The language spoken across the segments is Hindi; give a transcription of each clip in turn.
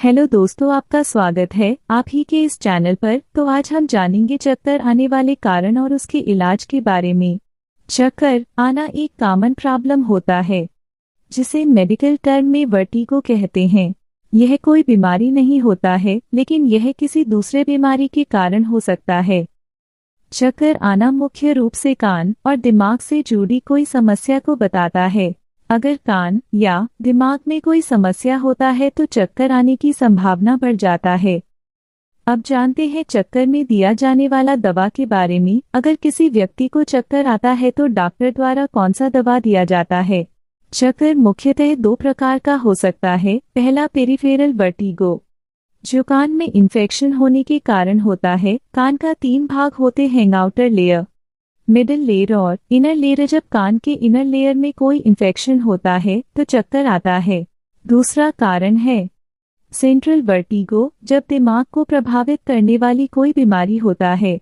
हेलो दोस्तों, आपका स्वागत है आप ही के इस चैनल पर। तो आज हम जानेंगे चक्कर आने वाले कारण और उसके इलाज के बारे में। चक्कर आना एक कॉमन प्रॉब्लम होता है जिसे मेडिकल टर्म में वर्टिगो कहते हैं। यह कोई बीमारी नहीं होता है, लेकिन यह किसी दूसरे बीमारी के कारण हो सकता है। चक्कर आना मुख्य रूप से कान और दिमाग से जुड़ी कोई समस्या को बताता है। अगर कान या दिमाग में कोई समस्या होता है तो चक्कर आने की संभावना बढ़ जाता है। अब जानते हैं चक्कर में दिया जाने वाला दवा के बारे में। अगर किसी व्यक्ति को चक्कर आता है तो डॉक्टर द्वारा कौन सा दवा दिया जाता है? चक्कर मुख्यतः दो प्रकार का हो सकता है। पहला पेरिफेरल वर्टिगो, जो कान में इन्फेक्शन होने के कारण होता है। कान का 3 भाग होते हैं, आउटर लेयर, मिडिल लेयर और इनर लेयर। जब कान के इनर लेयर में कोई इन्फेक्शन होता है तो चक्कर आता है। दूसरा कारण है सेंट्रल वर्टिगो, जब दिमाग को प्रभावित करने वाली कोई बीमारी होता है,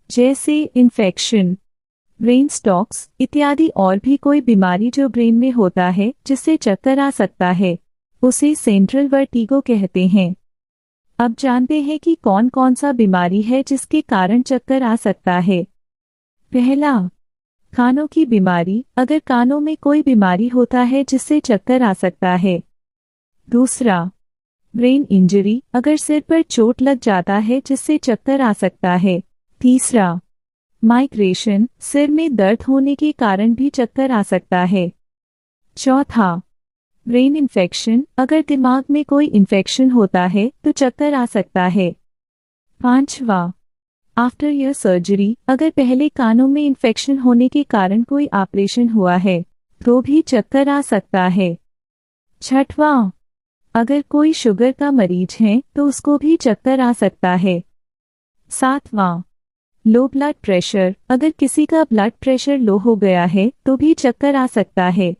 जैसे इन्फेक्शन, ब्रेन स्टॉक्स इत्यादि। और भी कोई बीमारी जो ब्रेन में होता है जिससे चक्कर आ सकता है, उसे सेंट्रल वर्टिगो कहते हैं। अब जानते हैं कि कौन कौन सा बीमारी है जिसके कारण चक्कर आ सकता है। पहला, कानों की बीमारी। अगर कानों में कोई बीमारी होता है जिससे चक्कर आ सकता है। दूसरा, ब्रेन इंजरी। अगर सिर पर चोट लग जाता है जिससे चक्कर आ सकता है। तीसरा, माइग्रेशन। सिर में दर्द होने के कारण भी चक्कर आ सकता है। चौथा, ब्रेन इन्फेक्शन। अगर दिमाग में कोई इन्फेक्शन होता है तो चक्कर आ सकता है। पांचवा, आफ्टर ईयर सर्जरी। अगर पहले कानों में इन्फेक्शन होने के कारण कोई ऑपरेशन हुआ है तो भी चक्कर आ सकता है। छठवां, अगर कोई शुगर का मरीज है तो उसको भी चक्कर आ सकता है। सातवां, लो ब्लड प्रेशर। अगर किसी का ब्लड प्रेशर लो हो गया है तो भी चक्कर आ सकता है।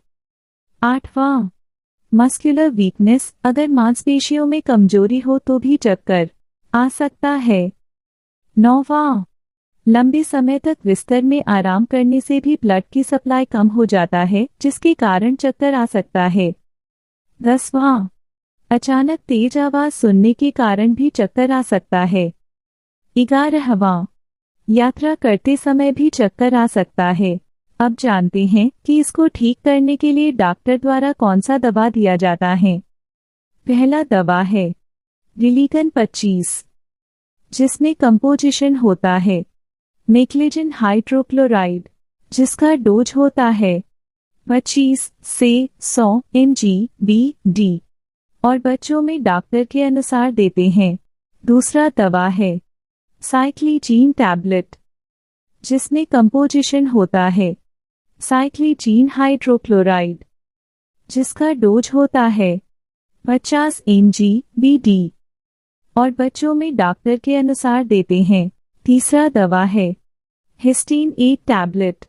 आठवां, मस्कुलर वीकनेस। अगर मांसपेशियों में कमजोरी हो तो भी चक्कर आ सकता है। नौवां, लंबे समय तक बिस्तर में आराम करने से भी ब्लड की सप्लाई कम हो जाता है जिसके कारण चक्कर आ सकता है। 10वां, अचानक तेज आवाज सुनने के कारण भी चक्कर आ सकता है। 11वां, यात्रा करते समय भी चक्कर आ सकता है। अब जानते हैं कि इसको ठीक करने के लिए डॉक्टर द्वारा कौन सा दवा दिया जाता है। पहला दवा है रिलीकन 25, जिसमें कंपोजिशन होता है मैक्लेजिन हाइड्रोक्लोराइड, जिसका डोज होता है 25 से 100 mg BD और बच्चों में डॉक्टर के अनुसार देते हैं। दूसरा दवा है साइक्लिजीन टैबलेट, जिसमें कंपोजिशन होता है साइक्लिजीन हाइड्रोक्लोराइड, जिसका डोज होता है 50 mg BD और बच्चों में डॉक्टर के अनुसार देते हैं। तीसरा दवा है हिस्टीन 8 टैबलेट,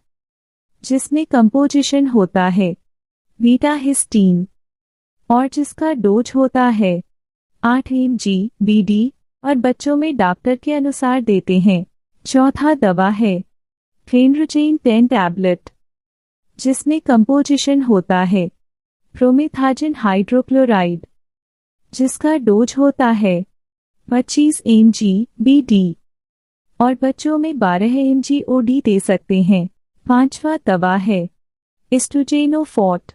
जिसमें कंपोजिशन होता है बीटा हिस्टीन और जिसका डोज होता है 8 mg BD और बच्चों में डॉक्टर के अनुसार देते हैं। चौथा दवा है फेनड्रोजेन 10 टैबलेट, जिसमें कंपोजिशन होता है प्रोमेथाजिन हाइड्रोक्लोराइड, जिसका डोज होता है 25 mg BD और बच्चों में 12 mg OD दे सकते हैं। पांचवा दवा है एस्ट्रोजेनोफॉर्ट,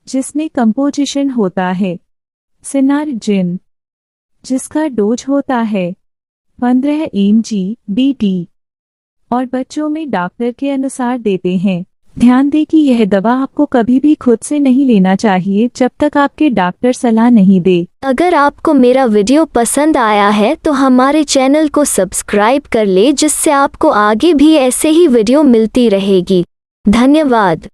जिसमें कंपोजिशन होता है सिनार्जिन, जिसका डोज होता है 15 mg BD और बच्चों में डॉक्टर के अनुसार देते हैं। ध्यान दें कि यह दवा आपको कभी भी खुद से नहीं लेना चाहिए जब तक आपके डॉक्टर सलाह नहीं दे। अगर आपको मेरा वीडियो पसंद आया है तो हमारे चैनल को सब्सक्राइब कर ले, जिससे आपको आगे भी ऐसे ही वीडियो मिलती रहेगी। धन्यवाद।